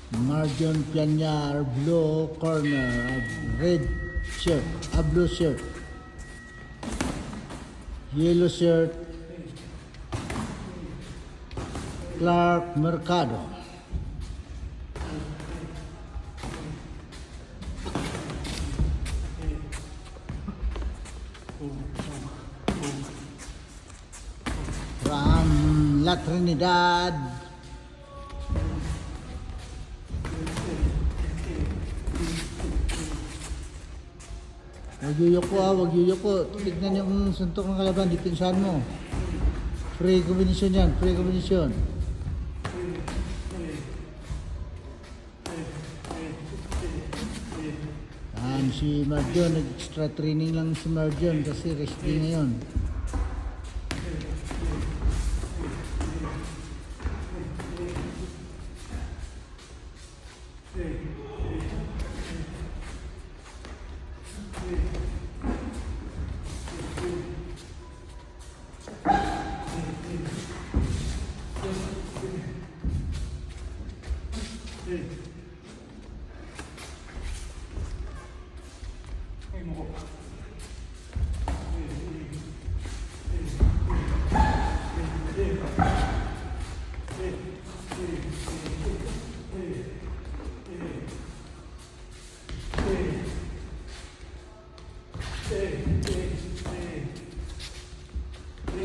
Marjon Pianyar, blue corner, red shirt, blue shirt. Yellow shirt, Clark Mercado. From La Trinidad, wag yuyoko. Tignan yung suntok ng kalaban, dipinsahan mo. Free combination yan, free combination. Si Marjon, extra training lang si Marjon kasi rest day ngayon.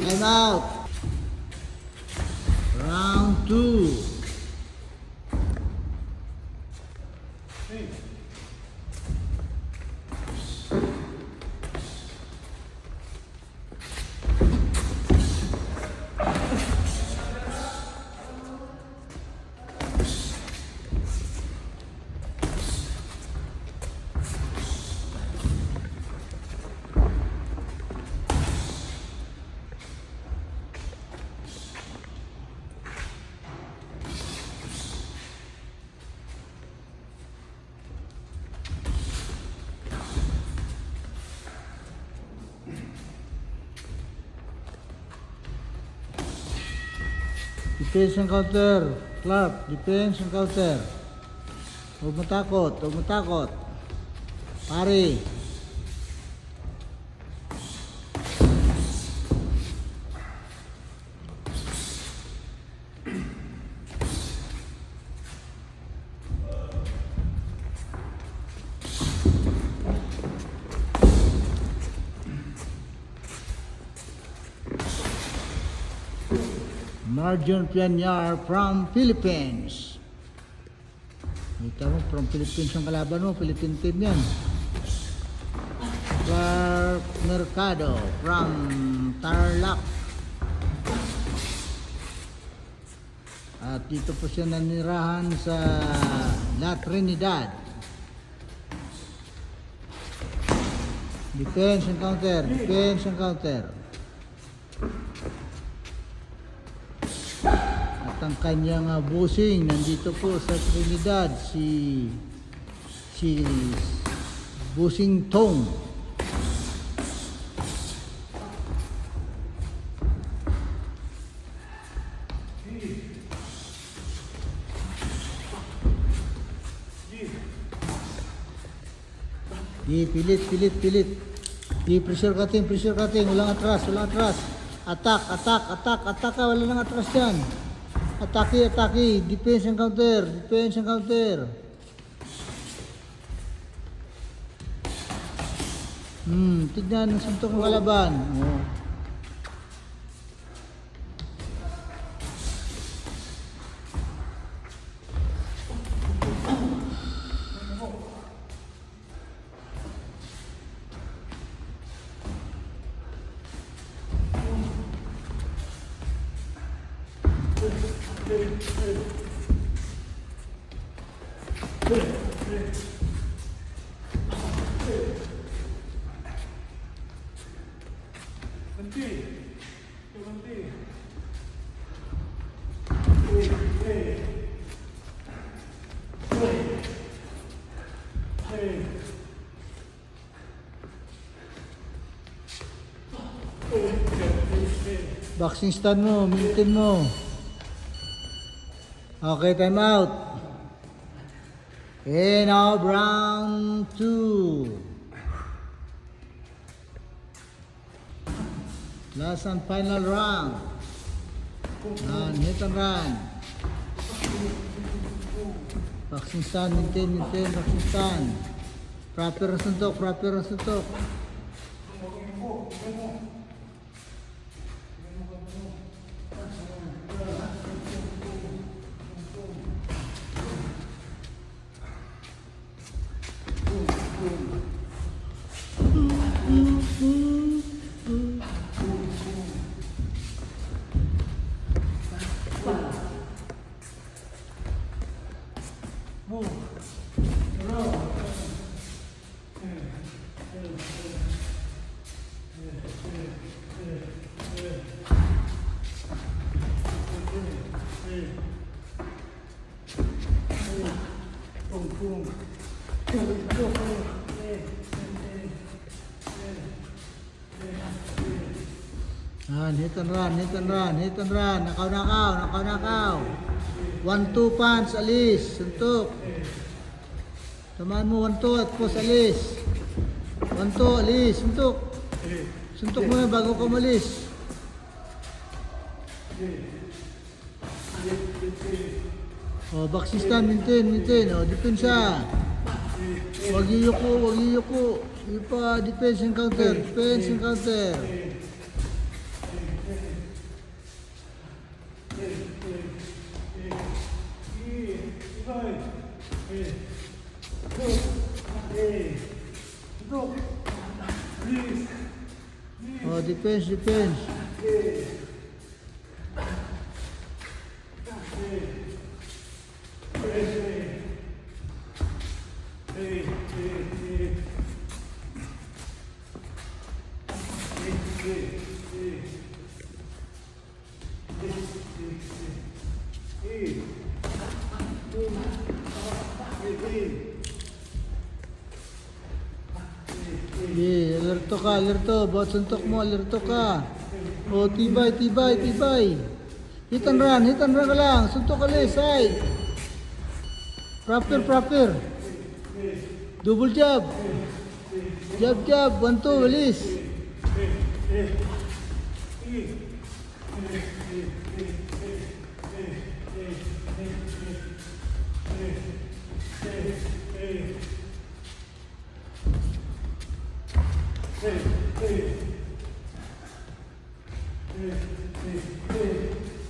Time out. Round 2. Defense and counter, Clark, defense and counter. Huwag matakot, huwag matakot. Pare. Marjon Pianyar from Philippines. Kita mo, from Philippines ang kalaban mo, Philippine team yan. Clark Mercado from Tarlac. At dito po siya nanirahan sa La Trinidad. Defense and counter, defense and counter. Ang kanyang bossing nandito po sa Trinidad, si Bossing Tong. Pilit. Pressure cutting, walang atras. Attack, wala nang atras yan. Atake, defense and counter. Tignan ang suntok ng kalaban. Oh. Boxing stand mo, maintain mo. Okay, time out. Okay, now round 2. Last and final round. And hit and run. Boxing stand, maintain, boxing stand. Proper ang suntok, proper ang suntok. Hit and run, hit and run, hit and run. Nakaw, nakaw, nakaw, nakaw. 1-2 punch, alis, suntok. Tamaan mo 1-2 at post, alis. 1-2, alis, suntok. Suntok mo na bago ka umalis. Oh, boxing stand, maintain, maintain. Oh, depensa. Wag yuyuko, wag yuyuko. Sige pa, defense and counter, defense and counter. Oh, defense, defense. Yeah, alerto ka, alerto. Bawat suntok mo, alerto ka. Oh, tibay, tibay, tibay. Hit and run ka lang. Suntok ka lang, side. Proper, proper. Double jab. Jab, jab. 1-2, alis.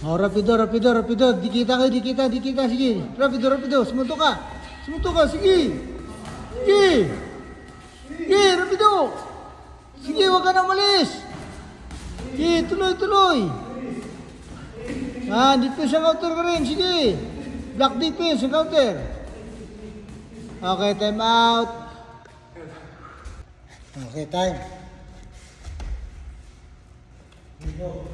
Oh, rapido, rapido, rapido. Dikita kayo, dikita, dikita. Sige. Rapido, rapido. Sumuntok ka. Sumuntok ka. Sige. Sige. Sige, rapido. Sige, huwag ka na malis. Sige, tuloy, tuloy. Ah, defense ang counter ka rin. Sige. Block defense ang counter. Okay, time out. Okay, time. Here we go.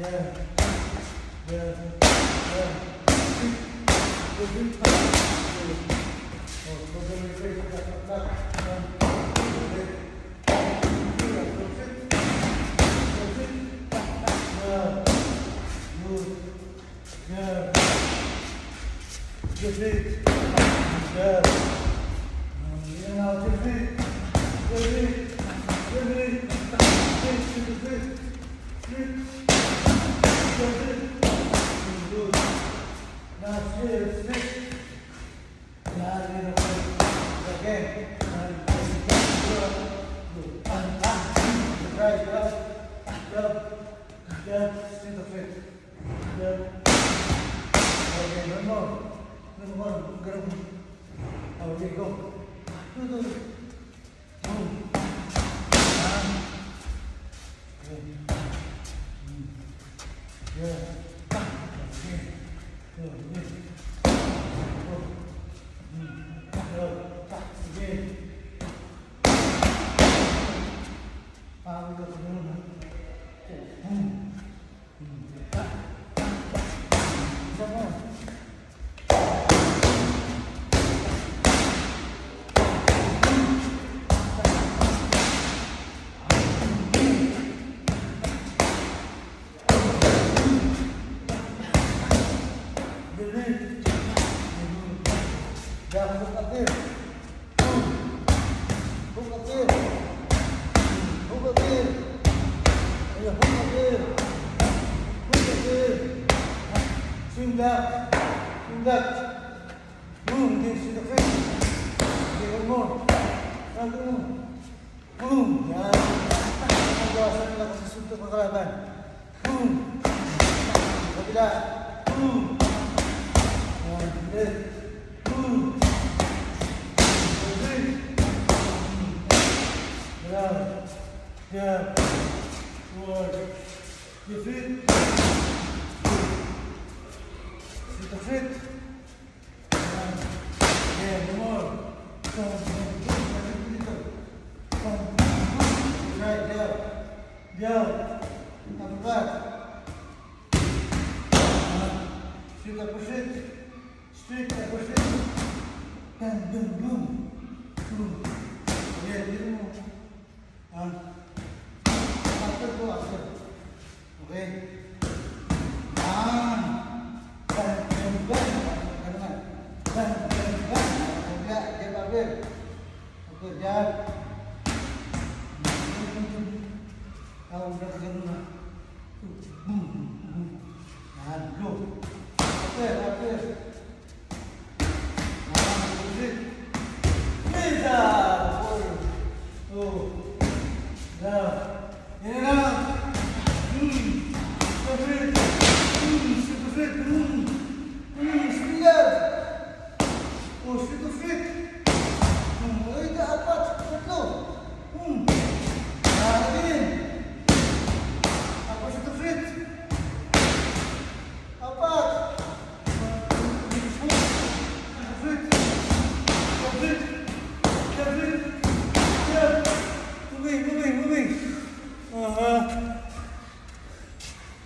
Yeah. Yeah. Yeah.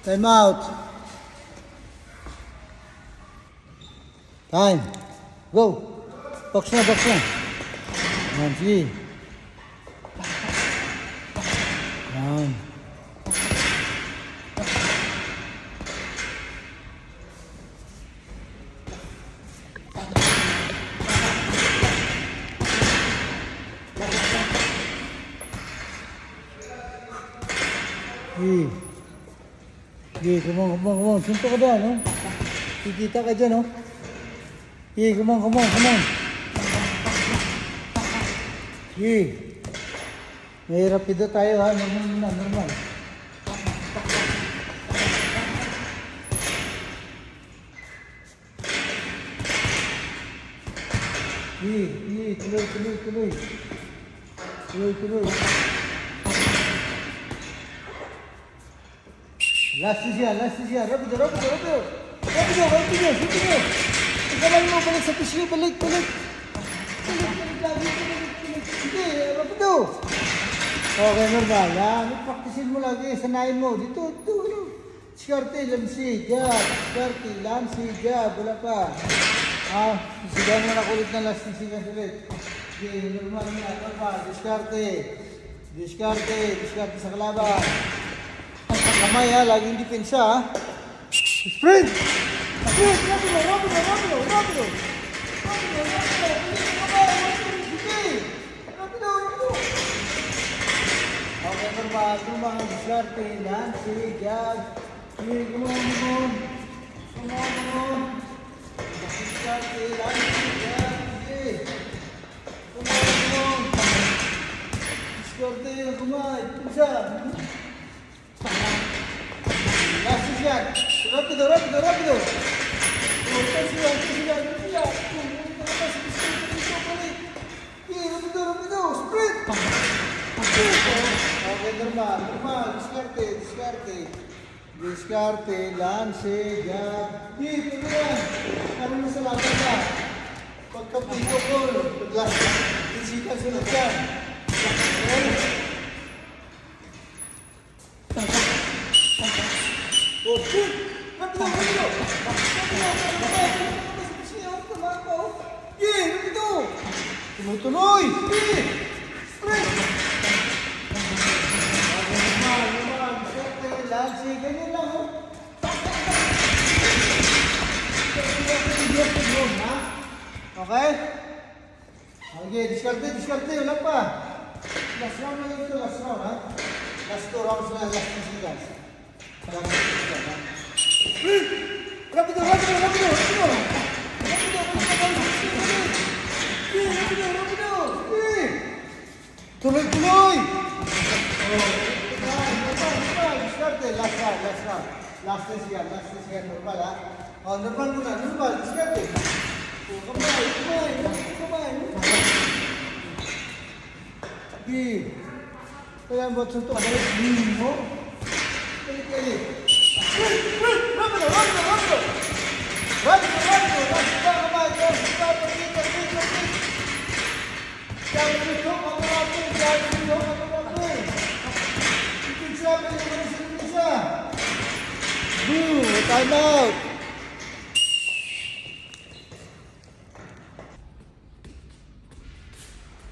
Time out. Time. Go. Box na, box na. Yan, sige. Yan. Sige. Sige, come on. Suntok ka doon, no? Kikita ka dyan, no? Sige, come on. Sige. May rapido tayo, ha? Normal. Sige, tuloy. Last is yan. Rapido. Sige. Ikamal mo, balik sa tissue, balik. Balik lagi. Sige, rapido. Okay, normal. Yan, practicein mo lagi, sanayin mo. Dito. Diskarte, lansi, jab. Diskarte, lansi, jab. Wala pa. Sigan mo na kulit na last sigan ulit. Okay, normal na. Ito pa, diskarte. Diskarte, diskarte sa kalaban. Kamay ha, laging depensa ha. Sprint! Sprint! Rapido, rapido, rapido, rapido! Rapido, rapido! Rapido, rapido! Okay, normal, diskarte, lansi, jab. Okay, come on. Diskarte, lansi, jab. Okay. Come on. Diskarte, kumay, depensa. Last sigan. Rapido, rapido, rapido. Sigan. Rapido, rapido. Sprint. Okay, normal. Diskarte. Diskarte, lanse, jab. Dito yan. Ano na sa laban na? Pagka-pinto ko, last sigan sunod yan. Oh, shoot! Rapido! Rapido! Tumutuloy! Sprint! Normal. Lansi, ganyan lang oh. Okay? Okay, diskarte, wala pa. Last round na lang ito, last round ha. Last 2 rounds na, last 2 seconds. Rapido! Tuloy! Diskarte, last round. Last sigan, normal ha. Normal muna, diskarte. Kamay. Kaya buat suntuk balik mo. Kali. Rapido. Time out.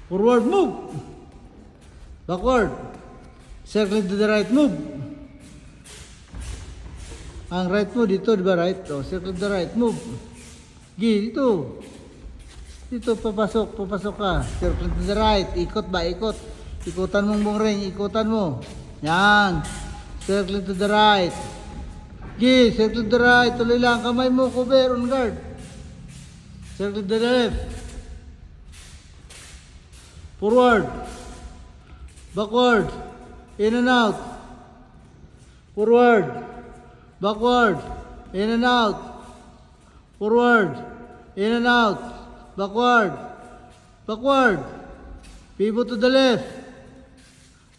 Forward move. Backward. Circle to the right move. Ang right mo dito, di ba right? Oh, circle to the right move. Dito. Dito papasok ka. Circle to the right. Ikot. Ikutan mong buong ring, ikutan mo. Yan. Circle to the right. Circle to the right. Tuloy lang kamay mo, cover on guard. Circle to the left. Forward. Backward. In and out. Forward. Backward. In and out. Forward. In and out. Backward. Pivot to the left.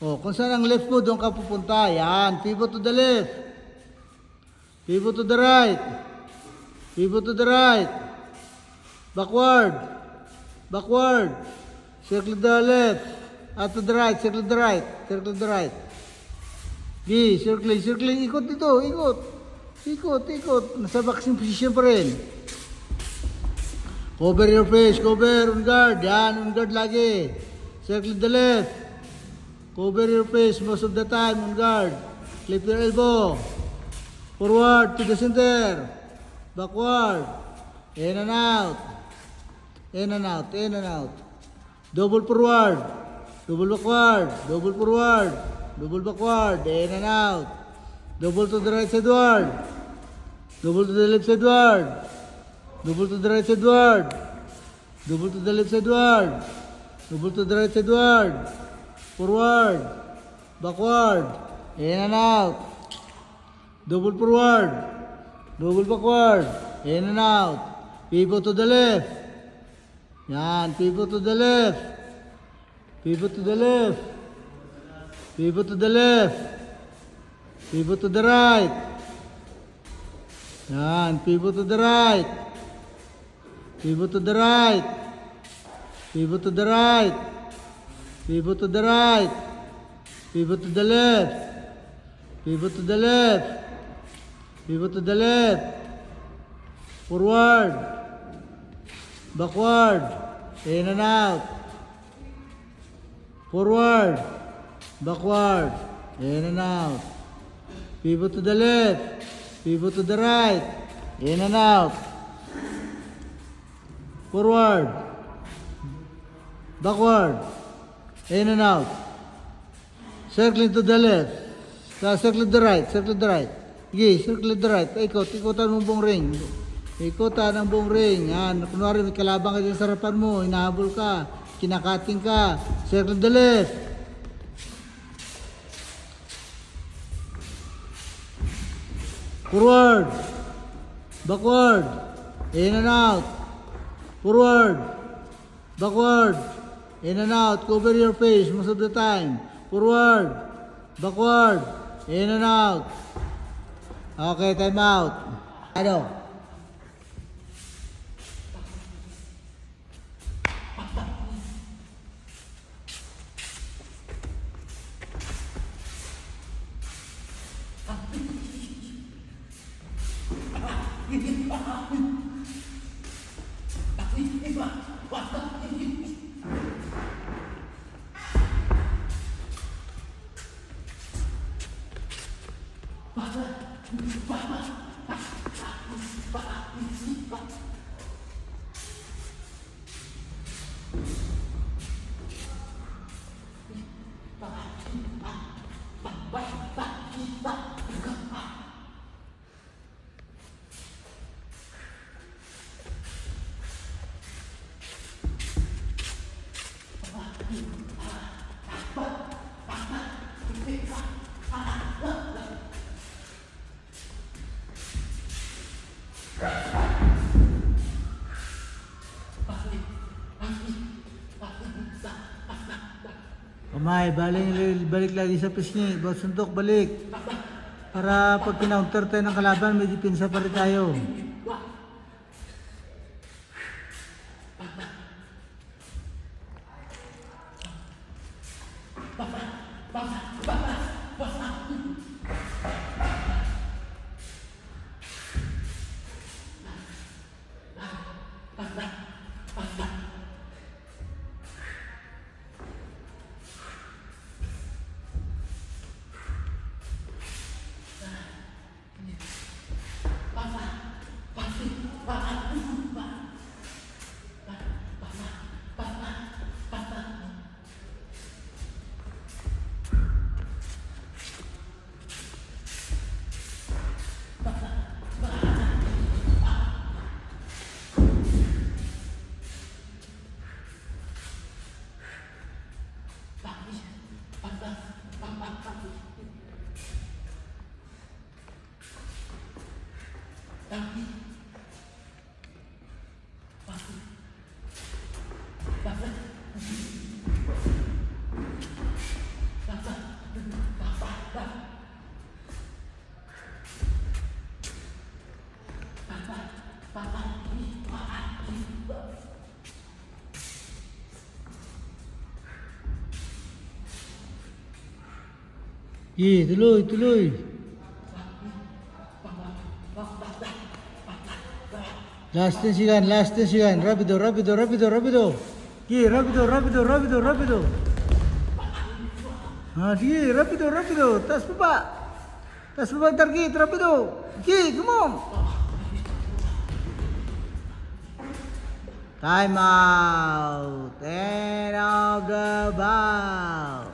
Oh, kung saan ang left mo, doon ka pupunta. Yan. Pivot to the left. Pivot to the right. Backward. Circle to the left. To the right. Circle to the right. Circling. Ikot dito. Ikot. Nasa boxing position pa rin. Cover your face. Cover. On guard. Yan. On guard lagi. Circle to the left. Cover your face most of the time. On guard. Clip your elbow. Forward to the center. Backward. In and out. Double forward. Double backward. Double forward. Double backward. In and out. Double to the right sideward. Double to the left sideward. Double to the right sideward. Double to the left sideward. Double to the right sideward. Forward. Backward. In and out. Double forward. Double backward. In and out. Pivot to the left. Yan. Pivot to the left. Pivot to the left. Pivot to the left. Pivot to the right. Yan. Pivot to the right. Pivot to the right. Pivot to the right. Pivot to the right. Pivot to the left. Pivot to the left. Pivot to the left. Forward. Backward. In and out. Forward. Backward. In and out. Pivot to the left. Pivot to the right. In and out. Forward. Backward. In and out. Circling to the left. Circle to the right. Circle to the right. Sige, circle to the right. Ikot. Ikotan mo buong ring. Ikotan ang buong ring. Yan. Kunwari may kalabang ka sa harapan mo. Hinahabol ka. Kinakating ka. Circle to the left. Forward. Backward. In and out. Forward. Backward. In and out. Cover your face most of the time. Forward. Backward. In and out. Okay, time out. Ano? Kamay, balik lagi sa pisngi. Bawat suntok, balik. Para pag kinounter tayo ng kalaban, may dipinsa pa rin tayo. Tuloy. Last 10 seconds. Rapido. Rapido. Sige, rapido. Tas baba ang target, rapido. Sige, come on. Time out. End of the bout.